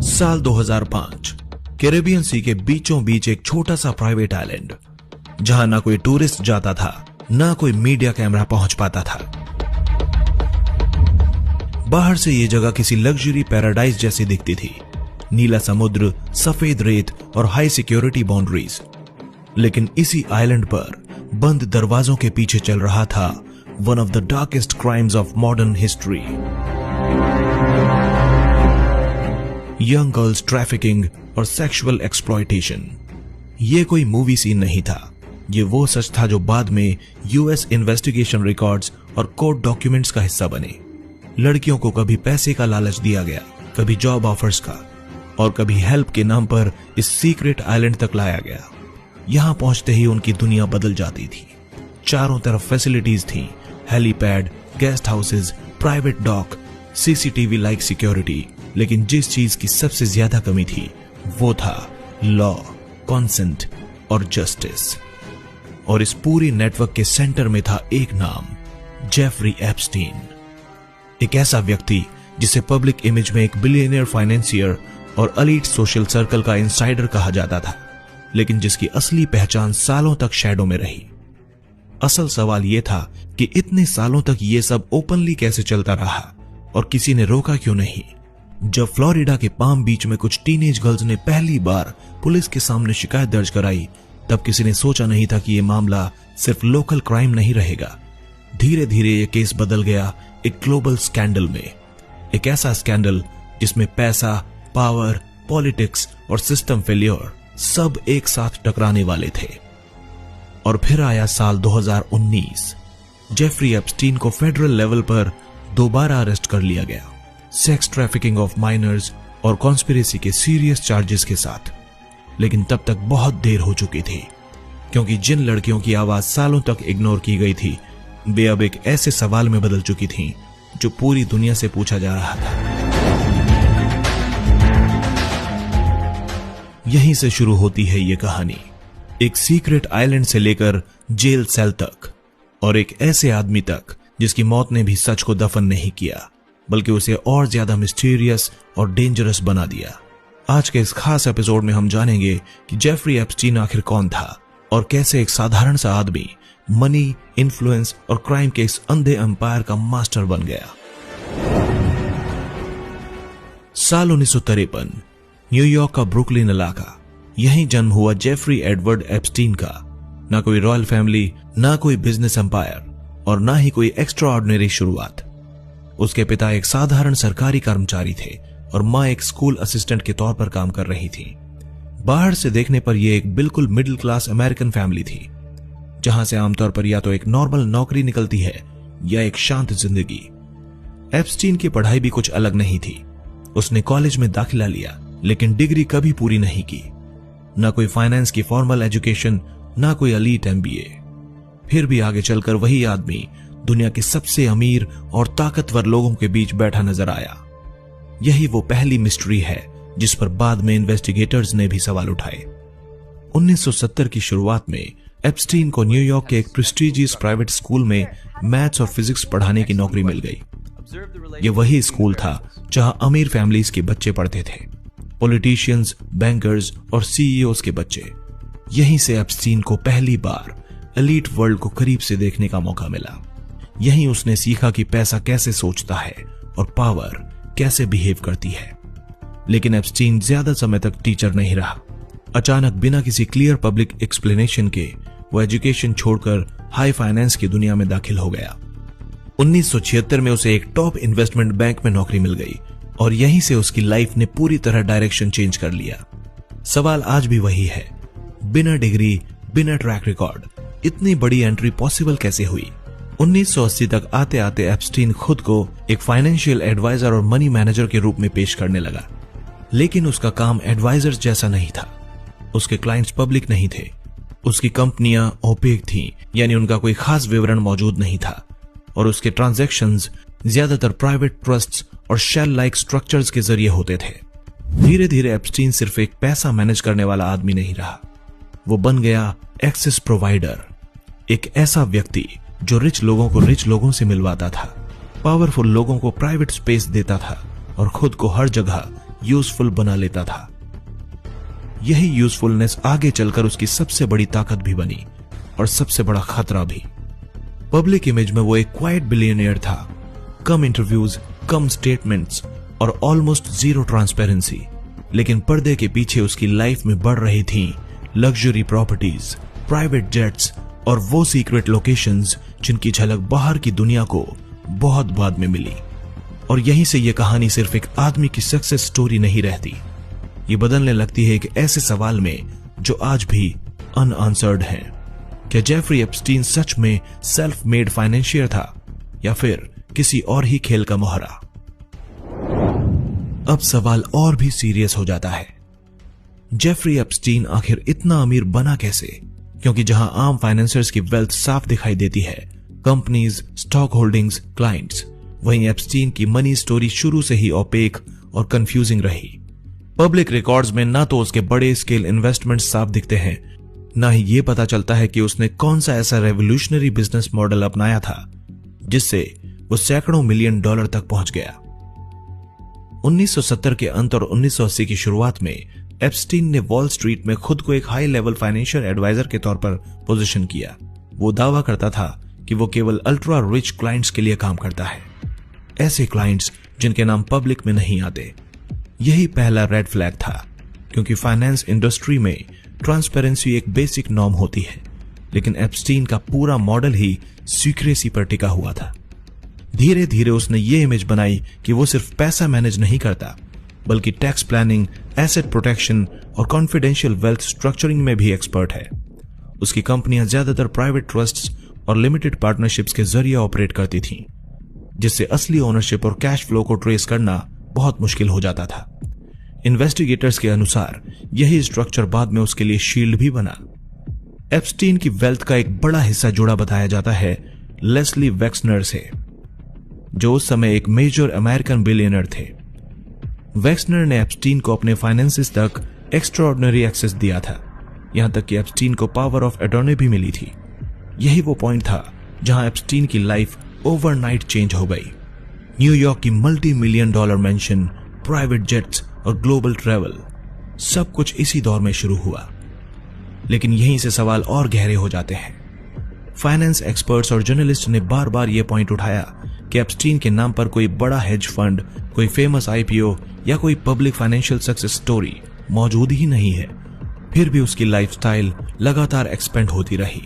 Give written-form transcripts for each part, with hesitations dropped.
साल 2005 Caribbean sea के बीचों बीच एक छोटा सा प्राइवेट आइलैंड, जहां ना कोई टूरिस्ट जाता था, ना कोई मीडिया कैमरा पहुंच पाता था। बाहर से ये जगह किसी लग्जरी पैराडाइज जैसी दिखती थी, नीला समुद्र, सफेद रेत और हाई सिक्योरिटी बाउंड्रीज। लेकिन इसी आइलैंड पर बंद दरवाजों के पीछे चल रहा था one of the darkest crimes of modern history. Young girls trafficking और सेक्सुअल एक्सप्लॉयटेशन। ये कोई मूवी सीन नहीं था, ये वो सच था जो बाद में यूएस इन्वेस्टिगेशन रिकॉर्ड्स और कोर्ट डॉक्यूमेंट्स का हिस्सा बने। लड़कियों को कभी पैसे का लालच दिया गया, कभी जॉब ऑफर्स का, और कभी हेल्प के नाम पर इस सीक्रेट आइलैंड तक लाया गया। यहां पहुंचते ही उनकी दुनिया बदल जाती थी। चारों तरफ फैसिलिटीज थी, helipad, guest houses, private dock, CCTV like security. लेकिन जिस चीज की सबसे ज्यादा कमी थी वो था लॉ, कॉन्सेंट और जस्टिस। और इस पूरे नेटवर्क के सेंटर में था एक नाम, जेफरी एप्स्टीन। एक ऐसा व्यक्ति जिसे पब्लिक इमेज में एक बिलियनियर फाइनेंसियर और एलीट सोशल सर्कल का इनसाइडर कहा जाता था, लेकिन जिसकी असली पहचान सालों तक शैडो में रही। असल सवाल यह था कि इतने सालों तक यह सब ओपनली कैसे चलता रहा और किसी ने रोका क्यों नहीं। जब फ्लोरिडा के पाम बीच में कुछ टीनेज गर्ल्स ने पहली बार पुलिस के सामने शिकायत दर्ज कराई, तब किसी ने सोचा नहीं था कि यह मामला सिर्फ लोकल क्राइम नहीं रहेगा। धीरे धीरे यह केस बदल गया एक ग्लोबल स्कैंडल में। एक ऐसा स्कैंडल जिसमें पैसा, पावर, पॉलिटिक्स और सिस्टम फेलियर सब एक साथ टकराने वाले थे। और फिर आया साल 2019। जेफरी एप्स्टीन को फेडरल लेवल पर दोबारा अरेस्ट कर लिया गया, सेक्स ट्रैफिकिंग ऑफ माइनर्स और कॉन्स्पिरेसी के सीरियस चार्जेस के साथ। लेकिन तब तक बहुत देर हो चुकी थी, क्योंकि जिन लड़कियों की आवाज सालों तक इग्नोर की गई थी, वे अब एक ऐसे सवाल में बदल चुकी थीं जो पूरी दुनिया से पूछा जा रहा था। यहीं से शुरू होती है ये कहानी, एक सीक्रेट आइलैंड से लेकर जेल सेल तक, और एक ऐसे आदमी तक जिसकी मौत ने भी सच को दफन नहीं किया, बल्कि उसे और ज्यादा मिस्टीरियस और डेंजरस बना दिया। आज के इस खास एपिसोड में हम जानेंगे कि जेफरी एप्स्टीन आखिर कौन था और कैसे एक साधारण सा आदमी मनी, इन्फ्लुएंस और क्राइम के इस अंधे एम्पायर का मास्टर बन गया। साल 1953, न्यूयॉर्क का ब्रुकलिन इलाका, यहीं जन्म हुआ जेफरी एडवर्ड एप्स्टीन का। ना कोई रॉयल फैमिली, ना कोई बिजनेस एम्पायर और ना ही कोई एक्स्ट्राऑर्डिनरी शुरुआत। उसके पिता एक साधारण सरकारी कर्मचारी थे और मां एक स्कूल असिस्टेंट के तौर पर काम कर रही थी। बाहर से देखने पर यह एक बिल्कुल मिडिल क्लास अमेरिकन फैमिली थी, जहां से आमतौर पर या तो एक नॉर्मल नौकरी निकलती है या एक शांत जिंदगी। एप्स्टीन की पढ़ाई भी कुछ अलग नहीं थी। उसने कॉलेज में दाखिला लिया, लेकिन डिग्री कभी पूरी नहीं की। ना कोई फाइनेंस की फॉर्मल एजुकेशन, ना कोई एलीट एमबीए। फिर भी आगे चलकर वही आदमी दुनिया के सबसे अमीर और ताकतवर लोगों के बीच बैठा नजर आया। यही वो पहली मिस्ट्री है जिस पर बाद में इन्वेस्टिगेटर्स ने भी सवाल उठाए। 1970 की शुरुआत में एप्स्टीन को न्यूयॉर्क के एक प्रेस्टीजियस प्राइवेट स्कूल में मैथ्स और फिजिक्स पढ़ाने की नौकरी मिल गई। यह वही स्कूल था जहां अमीर फैमिलीज के बच्चे पढ़ते थे, पॉलिटिशियंस, बैंकर्स और सीईओज के बच्चे। यहीं से एप्स्टीन को पहली बार एलीट वर्ल्ड को करीब से देखने का मौका मिला। यहीं उसने सीखा कि पैसा कैसे सोचता है और पावर कैसे बिहेव करती है। लेकिन एप्स्टीन ज्यादा समय तक टीचर नहीं रहा। अचानक बिना किसी क्लियर पब्लिक एक्सप्लेनेशन के वो एजुकेशन छोड़कर हाई फाइनेंस की दुनिया में दाखिल हो गया। 1976 में उसे एक टॉप इन्वेस्टमेंट बैंक में नौकरी मिल गई और यहीं से उसकी लाइफ ने पूरी तरह डायरेक्शन चेंज कर लिया। सवाल आज भी वही है, बिना डिग्री, बिना ट्रैक रिकॉर्ड इतनी बड़ी एंट्री पॉसिबल कैसे हुई? 1980 तक आते आते एप्स्टीन खुद को एक फाइनेंशियल एडवाइजर और मनी मैनेजर के रूप में पेश करने लगा। लेकिन उसका काम एडवाइजर जैसा नहीं था। उसके क्लाइंट्स पब्लिक नहीं थे, उसकी कंपनियां ओपेक थीं, यानी उनका कोई खास विवरण मौजूद नहीं था, और उसके ट्रांजैक्शंस ज्यादातर प्राइवेट ट्रस्ट्स और शेल लाइक स्ट्रक्चर्स के जरिए होते थे। धीरे धीरे एप्स्टीन सिर्फ एक पैसा मैनेज करने वाला आदमी नहीं रहा, वो बन गया एक्सेस प्रोवाइडर, एक ऐसा व्यक्ति जो रिच लोगों को रिच लोगों से मिलवाता था, पावरफुल लोगों को प्राइवेट स्पेस देता था और खुद को हर जगह यूजफुल बना लेता था। यही यूजफुलनेस आगे चलकर उसकी सबसे बड़ी ताकत भी बनी और सबसे बड़ा खतरा भी। पब्लिक इमेज में वो एक क्वाइट बिलियनियर था, कम इंटरव्यूज, कम स्टेटमेंट्स और ऑलमोस्ट जीरो ट्रांसपेरेंसी। लेकिन पर्दे के पीछे उसकी लाइफ में बढ़ रही थी लग्जरी प्रॉपर्टीज, प्राइवेट जेट्स और वो सीक्रेट लोकेशंस जिनकी झलक बाहर की दुनिया को बहुत बाद में मिली। और यहीं से ये कहानी सिर्फ एक आदमी की सक्सेस स्टोरी नहीं रहती, ये बदलने लगती है एक ऐसे सवाल में जो आज भी अनआंसर्ड है। क्या जेफरी एप्स्टीन सच में सेल्फ मेड फाइनेंशियर था या फिर किसी और ही खेल का मोहरा? अब सवाल और भी सीरियस हो जाता है, जेफरी एप्स्टीन आखिर इतना अमीर बना कैसे? क्योंकि जहां आम फाइनेंसर्स की वेल्थ साफ दिखाई देती है, कंपनीज, स्टॉक होल्डिंग्स, क्लाइंट्स, वहीं एप्स्टीन की मनी स्टोरी शुरू से ही ओपेक और कंफ्यूजिंग रही। पब्लिक रिकॉर्ड्स में ना तो उसके बड़े स्केल इन्वेस्टमेंट साफ दिखते हैं, ना ही ये पता चलता है कि उसने कौन सा ऐसा रेवोल्यूशनरी बिजनेस मॉडल अपनाया था जिससे वो सैकड़ों मिलियन डॉलर तक पहुंच गया। 1970 के अंत और 1980 की शुरुआत में एप्स्टीन ने वॉल स्ट्रीट में खुद को एक हाई लेवल फाइनेंशियल एडवाइजर के तौर पर पोजीशन किया। वो दावा करता था कि वो केवल अल्ट्रा रिच क्लाइंट्स के लिए काम करता है, ऐसे क्लाइंट्स जिनके नाम पब्लिक में नहीं आते। यही पहला रेड फ्लैग था, क्योंकि फाइनेंस इंडस्ट्री में ट्रांसपेरेंसी एक बेसिक नॉर्म होती है, लेकिन एप्स्टीन का पूरा मॉडल ही सीक्रेसी पर टिका हुआ था। धीरे धीरे उसने ये इमेज बनाई कि वो सिर्फ पैसा मैनेज नहीं करता, बल्कि टैक्स प्लानिंग, एसेट प्रोटेक्शन और कॉन्फिडेंशियल वेल्थ स्ट्रक्चरिंग में भी एक्सपर्ट है। उसकी कंपनियां ज्यादातर प्राइवेट ट्रस्ट्स और लिमिटेड पार्टनरशिप्स के जरिए ऑपरेट करती थीं, जिससे असली ओनरशिप और कैश फ्लो को ट्रेस करना बहुत मुश्किल हो जाता था। इन्वेस्टिगेटर्स के अनुसार यही स्ट्रक्चर बाद में उसके लिए शील्ड भी बना। एप्स्टीन की वेल्थ का एक बड़ा हिस्सा जुड़ा बताया जाता है लेस्ली वेक्सनर से, जो उस समय एक मेजर अमेरिकन बिलियनर थे। वेक्सनर ने एप्स्टीन को अपने फाइनेंसेस तक एक्स्ट्राऑर्डिनरी एक्सेस दिया था, यहां तक कि एप्स्टीन को पावर ऑफ अटॉर्नी भी मिली थी। यही वो पॉइंट था जहां एप्स्टीन की लाइफ ओवरनाइट चेंज हो गई। न्यूयॉर्क की multi million dollar mention, private jets और ग्लोबल ट्रैवल, सब कुछ इसी दौर में शुरू हुआ। लेकिन यहीं से सवाल और गहरे हो जाते हैं। फाइनेंस एक्सपर्ट्स और जर्नलिस्ट ने बार बार यह पॉइंट उठाया कि एप्स्टीन के नाम पर कोई बड़ा हेज फंड, कोई फेमस आईपीओ या कोई पब्लिक फाइनेंशियल सक्सेस स्टोरी मौजूद ही नहीं है। फिर भी उसकी लाइफस्टाइल लगातार एक्सपेंड होती रही,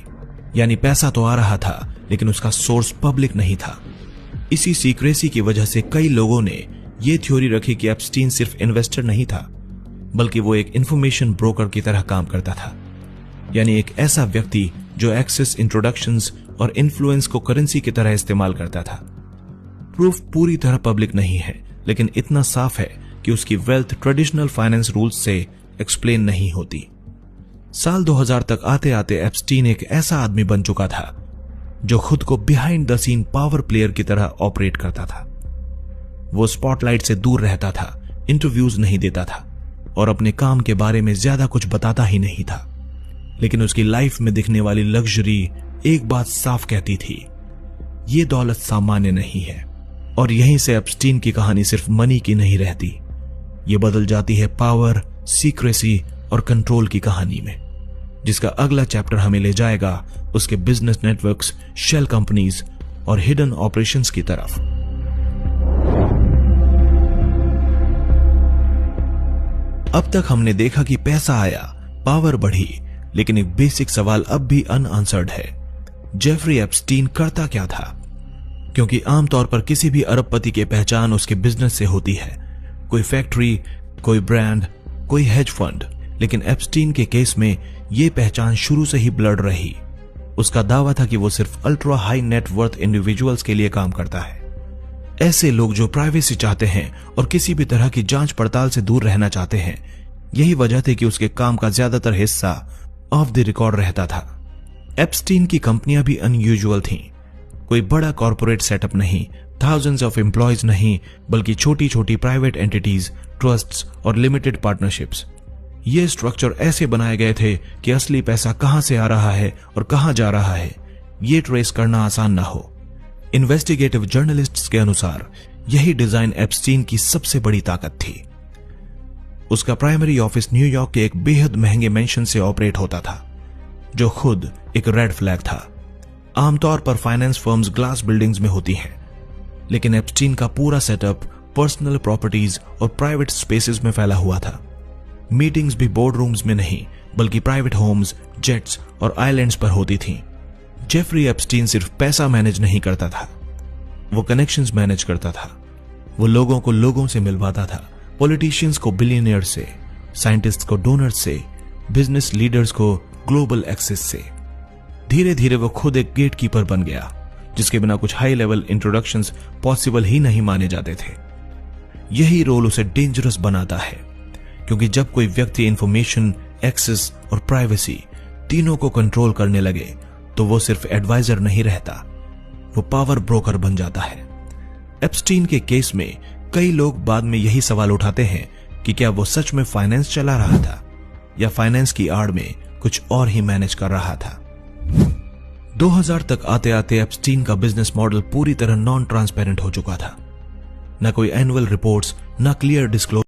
यानी पैसा तो आ रहा था लेकिन उसका सोर्स पब्लिक नहीं था। इसी सीक्रेसी की वजह से कई लोगों ने यह थ्योरी रखी कि एप्स्टीन सिर्फ इन्वेस्टर नहीं था, बल्कि वो एक इंफॉर्मेशन ब्रोकर की तरह काम करता था, यानी एक ऐसा व्यक्ति जो एक्सेस, इंट्रोडक्शंस और इन्फ्लुएंस को करेंसी की तरह इस्तेमाल करता था। प्रूफ पूरी तरह पब्लिक नहीं है, लेकिन इतना साफ है कि उसकी वेल्थ ट्रेडिशनल फाइनेंस रूल्स से एक्सप्लेन नहीं होती। साल 2000 तक आते आते एप्स्टीन एक ऐसा आदमी बन चुका था जो खुद को behind the scene power player की तरह ऑपरेट करता था। वो स्पॉटलाइट से दूर रहता था, इंटरव्यूज नहीं देता था और अपने काम के बारे में ज्यादा कुछ बताता ही नहीं था। लेकिन उसकी लाइफ में दिखने वाली लग्जरी एक बात साफ कहती थी, ये दौलत सामान्य नहीं है। और यहीं से एप्स्टीन की कहानी सिर्फ मनी की नहीं रहती, ये बदल जाती है पावर, सीक्रेसी और कंट्रोल की कहानी में, जिसका अगला चैप्टर हमें ले जाएगा उसके बिजनेस नेटवर्क्स, शेल कंपनीज और हिडन ऑपरेशंस की तरफ। अब तक हमने देखा कि पैसा आया, पावर बढ़ी, लेकिन एक बेसिक सवाल अब भी अनआंसर्ड है, जेफरी एप्स्टीन करता क्या था? क्योंकि आमतौर पर किसी भी अरबपति की पहचान उसके बिजनेस से होती है, कोई फैक्ट्री, कोई ब्रांड, कोई हेज फंड। लेकिन एप्स्टीन के केस में यह पहचान शुरू से ही ब्लर्ड रही। उसका दावा था कि वो सिर्फ ultra high net worth individuals के लिए काम करता है, ऐसे लोग जो प्राइवेसी चाहते हैं और किसी भी तरह की जांच पड़ताल से दूर रहना चाहते हैं। यही वजह थी कि उसके काम का ज्यादातर हिस्सा ऑफ द रिकॉर्ड रहता था। एप्स्टीन की कंपनियां भी अनयूजुअल थीं, कोई बड़ा कॉर्पोरेट सेटअप नहीं, थाउजेंड्स ऑफ एम्प्लॉयज नहीं, बल्कि छोटी छोटी प्राइवेट एंटिटीज, ट्रस्ट्स और लिमिटेड पार्टनरशिप्स। ये स्ट्रक्चर ऐसे बनाए गए थे कि असली पैसा कहां से आ रहा है और कहां जा रहा है ये ट्रेस करना आसान ना हो। इन्वेस्टिगेटिव जर्नलिस्ट्स के अनुसार यही डिजाइन एप्स्टीन की सबसे बड़ी ताकत थी। उसका प्राइमरी ऑफिस न्यूयॉर्क के एक बेहद महंगे मेंशन से ऑपरेट होता था, जो खुद एक रेड फ्लैग था। आमतौर पर फाइनेंस फर्म्स ग्लास बिल्डिंग्स में होती हैं, लेकिन एप्स्टीन का पूरा सेटअप पर्सनल प्रॉपर्टीज और प्राइवेट स्पेसेस में फैला हुआ था। मीटिंग्स भी बोर्ड रूम्स में नहीं, बल्कि प्राइवेट होम्स, जेट्स और आइलैंड्स पर होती थीं। जेफरी एप्स्टीन सिर्फ पैसा मैनेज नहीं करता था, वो कनेक्शंस मैनेज करता था। वो लोगों को लोगों से मिलवाता था, पॉलिटिशियंस को बिलियनियर से, साइंटिस्ट्स को डोनर्स से, बिजनेस लीडर्स को ग्लोबल एक्सेस से। धीरे धीरे वो खुद एक गेटकीपर बन गया, जिसके बिना कुछ हाई लेवल इंट्रोडक्शंस पॉसिबल ही नहीं माने जाते थे। यही रोल उसे डेंजरस बनाता है, क्योंकि जब कोई व्यक्ति इंफॉर्मेशन, एक्सेस और प्राइवेसी तीनों को कंट्रोल करने लगे, तो वो सिर्फ एडवाइजर नहीं रहता, वो पावर ब्रोकर बन जाता है। एप्स्टीन के केस में कई लोग बाद में यही सवाल उठाते हैं कि क्या वो सच में फाइनेंस चला रहा था या फाइनेंस की आड़ में कुछ और ही मैनेज कर रहा था। 2000 तक आते आते एप्स्टीन का बिजनेस मॉडल पूरी तरह नॉन ट्रांसपेरेंट हो चुका था। न कोई एनुअल रिपोर्ट्स, न क्लियर डिस्क्लोजर।